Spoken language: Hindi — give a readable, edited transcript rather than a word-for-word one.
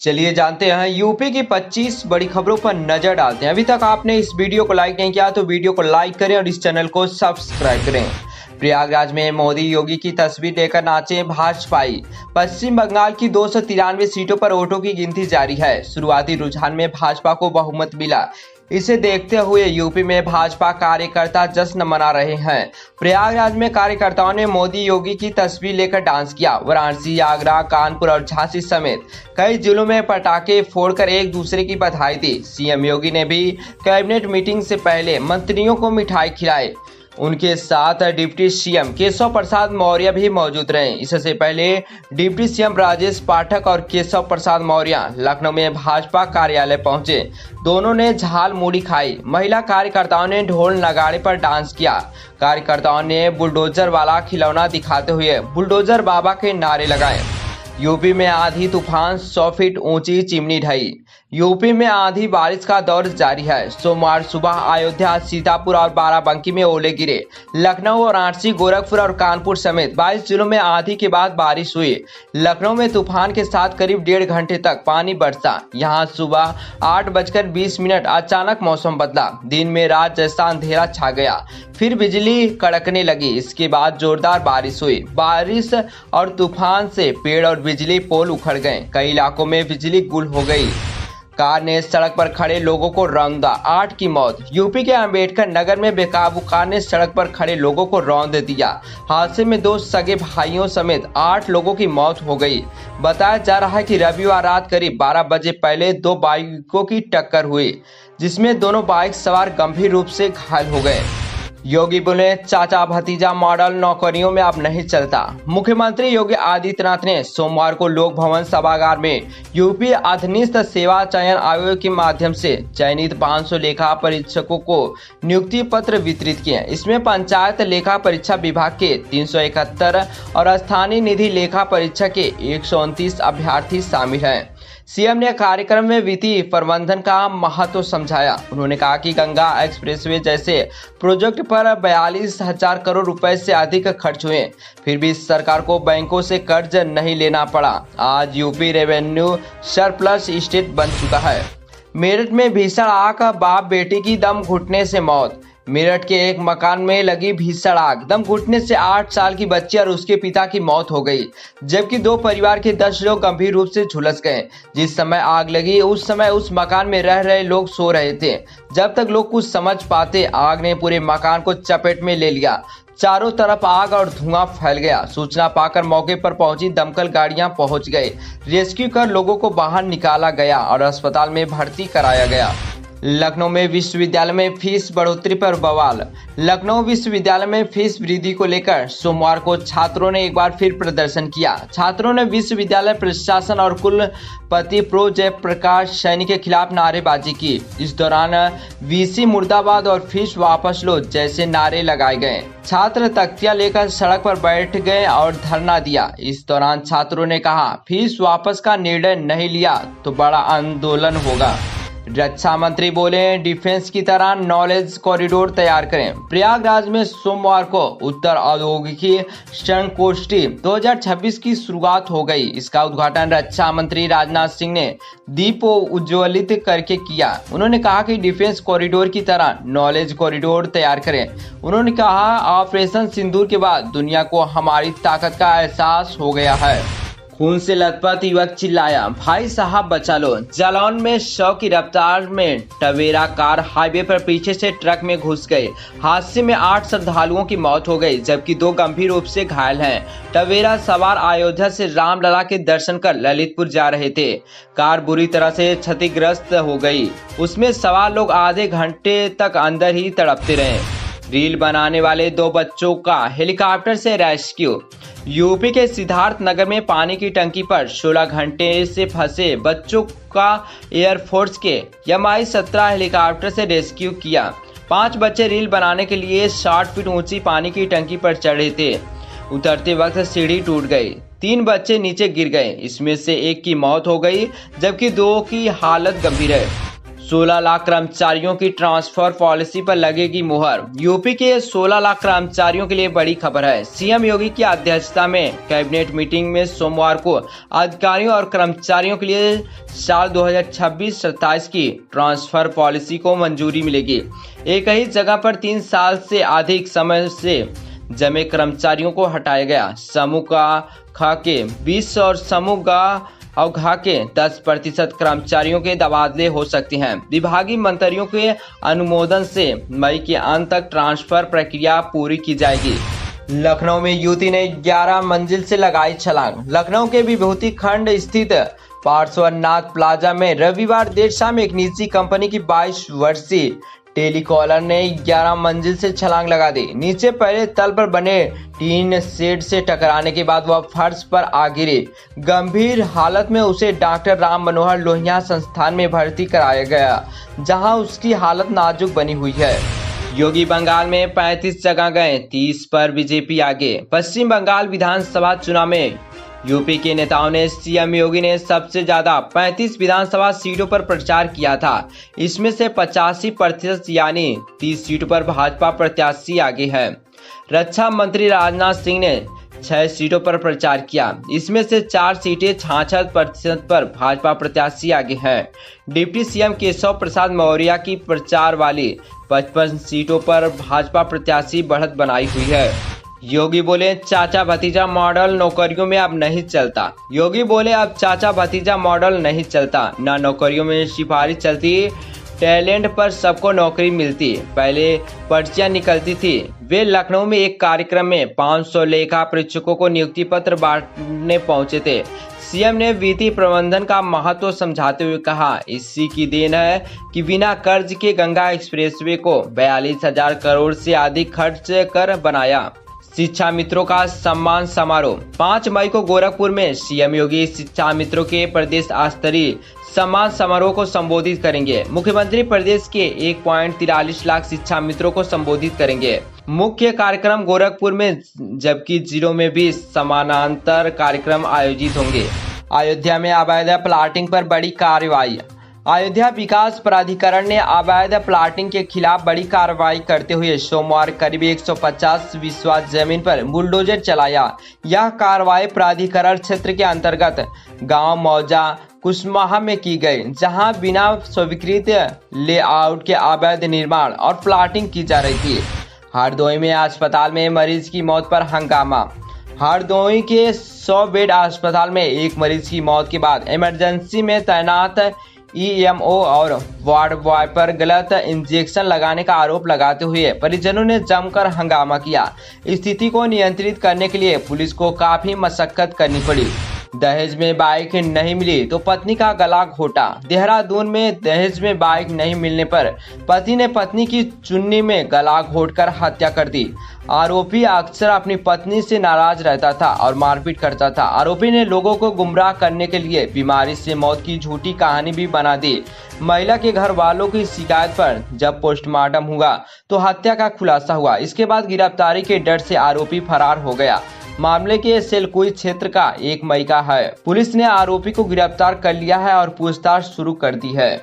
चलिए जानते हैं यूपी की 25 बड़ी खबरों पर नजर डालते हैं। अभी तक आपने इस वीडियो को लाइक नहीं किया तो वीडियो को लाइक करें और इस चैनल को सब्सक्राइब करें। प्रयागराज में मोदी योगी की तस्वीर लेकर नाचे भाजपाई। पश्चिम बंगाल की 293 सीटों पर वोटों की गिनती जारी है। शुरुआती रुझान में भाजपा को बहुमत मिला। इसे देखते हुए यूपी में भाजपा कार्यकर्ता जश्न मना रहे हैं। प्रयागराज में कार्यकर्ताओं ने मोदी योगी की तस्वीर लेकर डांस किया। वाराणसी, आगरा, कानपुर और झांसी समेत कई जिलों में पटाखे फोड़कर एक दूसरे की बधाई दी। सीएम योगी ने भी कैबिनेट मीटिंग से पहले मंत्रियों को मिठाई खिलाई। उनके साथ डिप्टी सीएम केशव प्रसाद मौर्य भी मौजूद रहे। इससे पहले डिप्टी सीएम राजेश पाठक और केशव प्रसाद मौर्य लखनऊ में भाजपा कार्यालय पहुंचे। दोनों ने झाल मूढ़ी खाई। महिला कार्यकर्ताओं ने ढोल नगाड़े पर डांस किया। कार्यकर्ताओं ने बुलडोजर वाला खिलौना दिखाते हुए बुलडोजर बाबा के नारे लगाए। यूपी में आंधी तूफान, 100 फीट ऊंची चिमनी ढही। यूपी में आंधी बारिश का दौर जारी है। सोमवार सुबह अयोध्या, सीतापुर और बाराबंकी में ओले गिरे। लखनऊ, वाराणसी, गोरखपुर और कानपुर समेत 22 जिलों में आंधी के बाद बारिश हुई। लखनऊ में तूफान के साथ करीब 1.5 घंटे तक पानी बरसा। यहां सुबह 8:20 अचानक मौसम बदला। दिन में रात जैसा अंधेरा छा गया, फिर बिजली कड़कने लगी। इसके बाद जोरदार बारिश हुई। बारिश और तूफान से पेड़ और बिजली पोल उखड़ गए। कई इलाकों में बिजली गुल हो गई। कार ने सड़क पर खड़े लोगों को रौंदा, 8 की मौत। यूपी के अंबेडकर नगर में बेकाबू कार ने सड़क पर खड़े लोगों को रौंद दिया। हादसे में 2 सगे भाइयों समेत 8 लोगों की मौत हो गई। बताया जा रहा है कि रविवार रात करीब 12 बजे पहले 2 बाइकों की टक्कर हुई, जिसमें दोनों बाइक सवार गंभीर रूप से घायल हो गए। योगी बोले, चाचा भतीजा मॉडल नौकरियों में अब नहीं चलता। मुख्यमंत्री योगी आदित्यनाथ ने सोमवार को लोक भवन सभागार में यूपी अधीनस्थ सेवा चयन आयोग के माध्यम से चयनित 500 लेखा परीक्षकों को नियुक्ति पत्र वितरित किए। इसमें पंचायत लेखा परीक्षा विभाग के 371 और स्थानीय निधि लेखा परीक्षा के 129 अभ्यर्थी शामिल हैं। सीएम ने कार्यक्रम में वित्तीय प्रबंधन का महत्व समझाया। उन्होंने कहा कि गंगा एक्सप्रेसवे जैसे प्रोजेक्ट पर 42,000 करोड़ रुपए से अधिक खर्च हुए, फिर भी सरकार को बैंकों से कर्ज नहीं लेना पड़ा। आज यूपी रेवेन्यू सरप्लस स्टेट बन चुका है। मेरठ में भीषण आग, बाप बेटी की दम घुटने से मौत। मेरठ के एक मकान में लगी भीषण आग, दम घुटने से 8 साल की बच्ची और उसके पिता की मौत हो गई, जबकि 2 परिवार के 10 लोग गंभीर रूप से झुलस गए। जिस समय आग लगी उस समय उस मकान में रह रहे लोग सो रहे थे। जब तक लोग कुछ समझ पाते, आग ने पूरे मकान को चपेट में ले लिया। चारों तरफ आग और धुआं फैल गया। सूचना पाकर मौके पर पहुंची दमकल गाड़ियां पहुंच गई। रेस्क्यू कर लोगों को बाहर निकाला गया और अस्पताल में भर्ती कराया गया। लखनऊ में विश्वविद्यालय में फीस बढ़ोतरी पर बवाल। लखनऊ विश्वविद्यालय में फीस वृद्धि को लेकर सोमवार को छात्रों ने एक बार फिर प्रदर्शन किया। छात्रों ने विश्वविद्यालय प्रशासन और कुलपति प्रो जयप्रकाश सैनी के खिलाफ नारेबाजी की। इस दौरान वीसी मुर्दाबाद और फीस वापस लो जैसे नारे लगाए गए। छात्र तख्तियां लेकर सड़क पर बैठ गए और धरना दिया। इस दौरान छात्रों ने कहा, फीस वापस का निर्णय नहीं लिया तो बड़ा आंदोलन होगा। रक्षा मंत्री बोले, डिफेंस की तरह नॉलेज कॉरिडोर तैयार करें। प्रयागराज में सोमवार को उत्तर औद्योगिकी संगोष्ठी 2026 की शुरुआत हो गई। इसका उद्घाटन रक्षा मंत्री राजनाथ सिंह ने दीप उज्ज्वलित करके किया। उन्होंने कहा कि डिफेंस कॉरिडोर की तरह नॉलेज कॉरिडोर तैयार करें। उन्होंने कहा, ऑपरेशन सिंदूर के बाद दुनिया को हमारी ताकत का एहसास हो गया है। खून से लथपथ युवक चिल्लाया, भाई साहब बचा लो। जालौन में 100 की रफ्तार में टवेरा कार हाईवे पर पीछे से ट्रक में घुस गई। हादसे में 8 श्रद्धालुओं की मौत हो गई, जबकि 2 गंभीर रूप से घायल हैं। टवेरा सवार अयोध्या से रामलला के दर्शन कर ललितपुर जा रहे थे। कार बुरी तरह से क्षतिग्रस्त हो गई। उसमें सवार लोग आधे घंटे तक अंदर ही तड़पते रहे। रील बनाने वाले 2 बच्चों का हेलीकॉप्टर से रेस्क्यू। यूपी के सिद्धार्थ नगर में पानी की टंकी पर 16 घंटे से फंसे बच्चों का एयरफोर्स के MI-17 हेलीकॉप्टर से रेस्क्यू किया। 5 बच्चे रील बनाने के लिए 60 फीट ऊंची पानी की टंकी पर चढ़े थे। उतरते वक्त सीढ़ी टूट गई। 3 बच्चे नीचे गिर गए। इसमें से 1 की मौत हो गई, जबकि 2 की हालत गंभीर है। 16 लाख कर्मचारियों की ट्रांसफर पॉलिसी पर लगेगी मुहर। यूपी के 16 लाख कर्मचारियों के लिए बड़ी खबर है। सीएम योगी की अध्यक्षता में कैबिनेट मीटिंग में सोमवार को अधिकारियों और कर्मचारियों के लिए साल 2026-27 की ट्रांसफर पॉलिसी को मंजूरी मिलेगी। एक ही जगह पर 3 साल से अधिक समय से जमे कर्मचारियों को हटाया गया। समूह का ख के 20 और समूह ग और घा के 10% कर्मचारियों के तबादले हो सकते हैं। विभागीय मंत्रियों के अनुमोदन से मई के अंत तक ट्रांसफर प्रक्रिया पूरी की जाएगी। लखनऊ में युवती ने 11 मंजिल से लगाई छलांग। लखनऊ के विभूति खंड स्थित पार्श्वनाथ प्लाजा में रविवार देर शाम एक निजी कंपनी की 22 वर्षीय टेलीकॉलर ने 11 मंजिल से छलांग लगा दी। नीचे पहले तल पर बने टीन शेड से टकराने के बाद वह फर्श पर आ गिरी। गंभीर हालत में उसे डॉक्टर राम मनोहर लोहिया संस्थान में भर्ती कराया गया, जहां उसकी हालत नाजुक बनी हुई है। योगी बंगाल में 35 जगह गए, 30 पर बीजेपी आगे। पश्चिम बंगाल विधानसभा चुनाव में यूपी के नेताओं ने सीएम योगी ने सबसे ज्यादा 35 विधानसभा सीटों पर प्रचार किया था। इसमें से 85% यानी 30 सीटों पर भाजपा प्रत्याशी आगे है। रक्षा मंत्री राजनाथ सिंह ने 6 सीटों पर प्रचार किया। इसमें से 4 सीटें 66% पर भाजपा प्रत्याशी आगे हैं। डिप्टी सीएम केशव प्रसाद मौर्य की प्रचार वाली 55 सीटों पर भाजपा प्रत्याशी बढ़त बनाई हुई है। योगी बोले चाचा भतीजा मॉडल नौकरियों में अब नहीं चलता। योगी बोले अब चाचा भतीजा मॉडल नहीं चलता, ना नौकरियों में सिफारिश चलती, टैलेंट पर सबको नौकरी मिलती। पहले पर्चियां निकलती थी। वे लखनऊ में एक कार्यक्रम में 500 लेखा परीक्षकों को नियुक्ति पत्र बांटने पहुंचे थे। सीएम ने वित्तीय प्रबंधन का महत्व समझाते हुए कहा, इसी की देन है कि बिना कर्ज के गंगा एक्सप्रेसवे को 42,000 करोड़ से अधिक खर्च कर बनाया। शिक्षा मित्रों का सम्मान समारोह। 5 मई को गोरखपुर में सीएम योगी शिक्षा मित्रों के प्रदेश स्तरीय सम्मान समारोह को संबोधित करेंगे। मुख्यमंत्री प्रदेश के 1.43 लाख शिक्षा मित्रों को संबोधित करेंगे। मुख्य कार्यक्रम गोरखपुर में, जबकि जिलों में भी समानांतर कार्यक्रम आयोजित होंगे। अयोध्या में अवैध प्लाटिंग पर बड़ी कार्रवाई। अयोध्या विकास प्राधिकरण ने अवैध प्लाटिंग के खिलाफ बड़ी कार्रवाई करते हुए सोमवार करीब 150 विश्वास जमीन पर बुलडोजर चलाया। यह कार्रवाई प्राधिकरण क्षेत्र के अंतर्गत गांव मौजा कुशमाहा में की गई, जहां बिना स्वीकृत लेआउट के अवैध निर्माण और प्लाटिंग की जा रही थी। हरदोई में अस्पताल में मरीज की मौत पर हंगामा। हरदोई के 100 बेड अस्पताल में एक मरीज की मौत के बाद इमरजेंसी में तैनात ईएमओ और वार्ड बॉय पर गलत इंजेक्शन लगाने का आरोप लगाते हुए परिजनों ने जमकर हंगामा किया। स्थिति को नियंत्रित करने के लिए पुलिस को काफी मशक्कत करनी पड़ी। दहेज में बाइक नहीं मिली तो पत्नी का गला घोटा। देहरादून में दहेज में बाइक नहीं मिलने पर पति ने पत्नी की चुन्नी में गला घोटकर हत्या कर दी। आरोपी अक्सर अपनी पत्नी से नाराज रहता था और मारपीट करता था। आरोपी ने लोगों को गुमराह करने के लिए बीमारी से मौत की झूठी कहानी भी बना दी। महिला के घर वालों की शिकायत पर जब पोस्टमार्टम हुआ तो हत्या का खुलासा हुआ। इसके बाद गिरफ्तारी के डर से आरोपी फरार हो गया। मामले के सेलकुई क्षेत्र का 1 मई का है। पुलिस ने आरोपी को गिरफ्तार कर लिया है और पूछताछ शुरू कर दी है।